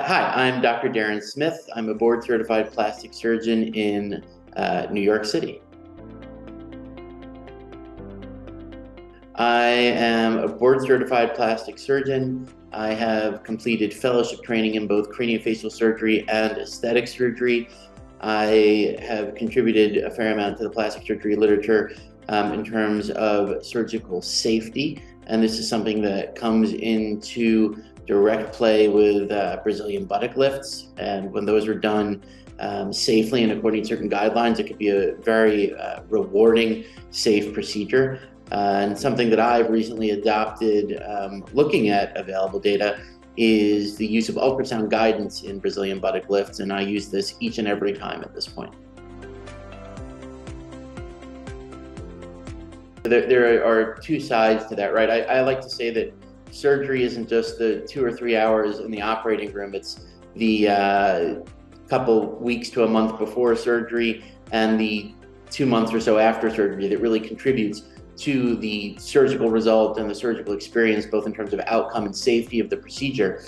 Hi, I'm Dr. Darren Smith. I'm a board-certified plastic surgeon in New York City. I am a board-certified plastic surgeon. I have completed fellowship training in both craniofacial surgery and aesthetic surgery. I have contributed a fair amount to the plastic surgery literature in terms of surgical safety, and this is something that comes into direct play with Brazilian buttock lifts. And when those are done safely and according to certain guidelines, it could be a very rewarding, safe procedure. And something that I've recently adopted looking at available data is the use of ultrasound guidance in Brazilian buttock lifts, and I use this each and every time at this point. There are two sides to that, right? I like to say that surgery isn't just the 2 or 3 hours in the operating room. It's the couple weeks to a month before surgery and the 2 months or so after surgery that really contributes to the surgical result and the surgical experience, both in terms of outcome and safety of the procedure.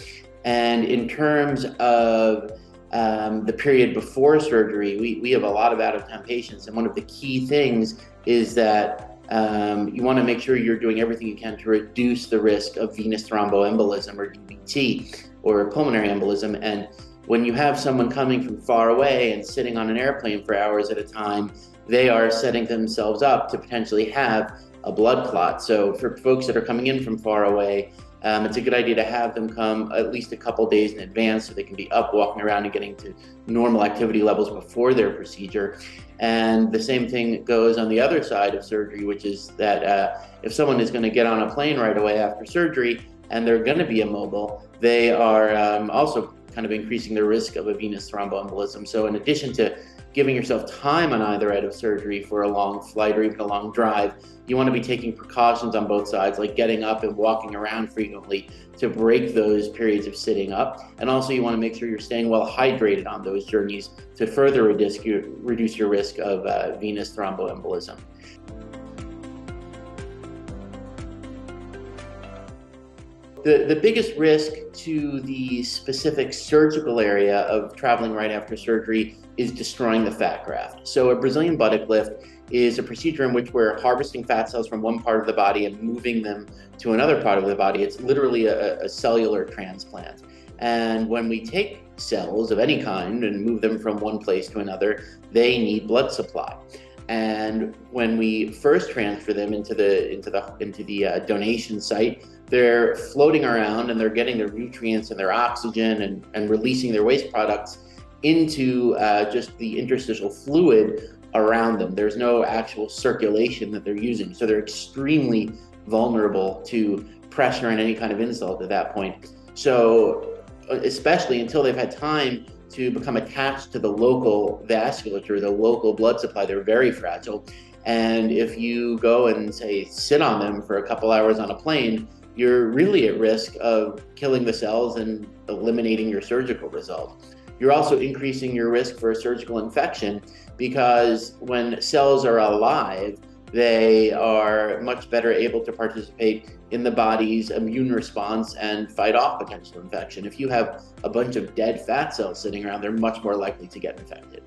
And in terms of the period before surgery, we have a lot of out-of-town patients, and one of the key things is that you want to make sure you're doing everything you can to reduce the risk of venous thromboembolism, or DVT, or pulmonary embolism. And when you have someone coming from far away and sitting on an airplane for hours at a time, they are setting themselves up to potentially have a blood clot. So for folks that are coming in from far away, it's a good idea to have them come at least a couple days in advance so they can be up, walking around, and getting to normal activity levels before their procedure. And the same thing goes on the other side of surgery, which is that if someone is going to get on a plane right away after surgery and they're going to be immobile, they are also kind of increasing the risk of a venous thromboembolism. So in addition to giving yourself time on either end of surgery for a long flight or even a long drive, you want to be taking precautions on both sides, like getting up and walking around frequently to break those periods of sitting up. And also you want to make sure you're staying well hydrated on those journeys to further reduce your risk of venous thromboembolism. The biggest risk to the specific surgical area of traveling right after surgery is destroying the fat graft. So a Brazilian buttock lift is a procedure in which we're harvesting fat cells from one part of the body and moving them to another part of the body. It's literally a cellular transplant. And when we take cells of any kind and move them from one place to another, they need blood supply. And when we first transfer them into the donation site, they're floating around and they're getting their nutrients and their oxygen and releasing their waste products into just the interstitial fluid around them. There's no actual circulation that they're using. So they're extremely vulnerable to pressure and any kind of insult at that point. So especially until they've had time to become attached to the local vasculature, the local blood supply, they're very fragile. And if you go and say sit on them for a couple hours on a plane, you're really at risk of killing the cells and eliminating your surgical result. You're also increasing your risk for a surgical infection, because when cells are alive, they are much better able to participate in the body's immune response and fight off potential infection. If you have a bunch of dead fat cells sitting around, they're much more likely to get infected.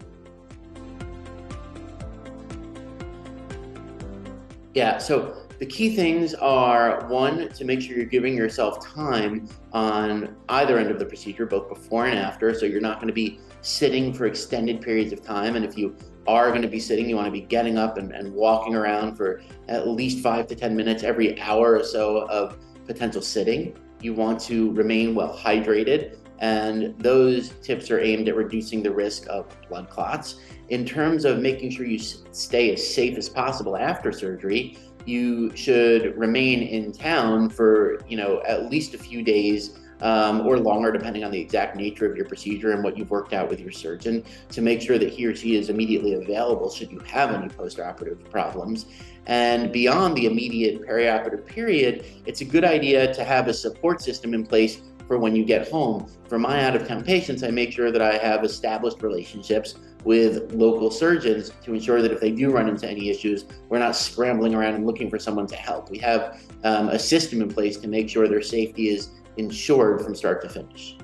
Yeah, so the key things are, one, to make sure you're giving yourself time on either end of the procedure, both before and after, so you're not going to be sitting for extended periods of time. And if you are going to be sitting, you want to be getting up and walking around for at least 5 to 10 minutes every hour or so of potential sitting. You want to remain well hydrated, and those tips are aimed at reducing the risk of blood clots. In terms of making sure you stay as safe as possible after surgery, you should remain in town for at least a few days or longer, depending on the exact nature of your procedure and what you've worked out with your surgeon, to make sure that he or she is immediately available should you have any postoperative problems. And beyond the immediate perioperative period, it's a good idea to have a support system in place for when you get home. For my out-of-town patients, I make sure that I have established relationships with local surgeons to ensure that if they do run into any issues, we're not scrambling around and looking for someone to help. We have a system in place to make sure their safety is ensured from start to finish.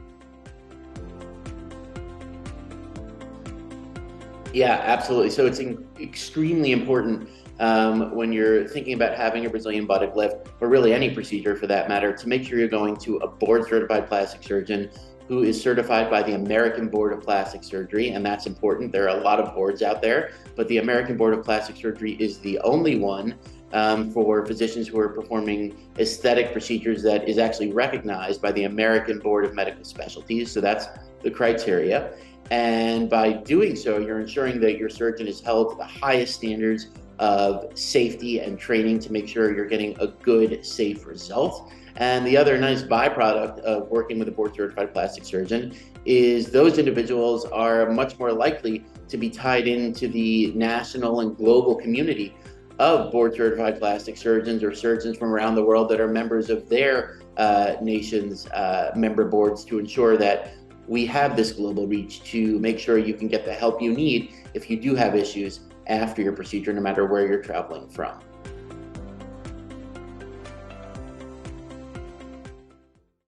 Yeah, absolutely. So it's extremely important when you're thinking about having a Brazilian buttock lift, or really any procedure for that matter, to make sure you're going to a board certified plastic surgeon who is certified by the American Board of Plastic Surgery. And that's important. There are a lot of boards out there, but the American Board of Plastic Surgery is the only one for physicians who are performing aesthetic procedures that is actually recognized by the American Board of Medical Specialties. So that's the criteria. And by doing so, you're ensuring that your surgeon is held to the highest standards of safety and training to make sure you're getting a good, safe result. And the other nice byproduct of working with a board certified plastic surgeon is those individuals are much more likely to be tied into the national and global community of board certified plastic surgeons or surgeons from around the world that are members of their nation's member boards, to ensure that we have this global reach to make sure you can get the help you need if you do have issues after your procedure, no matter where you're traveling from.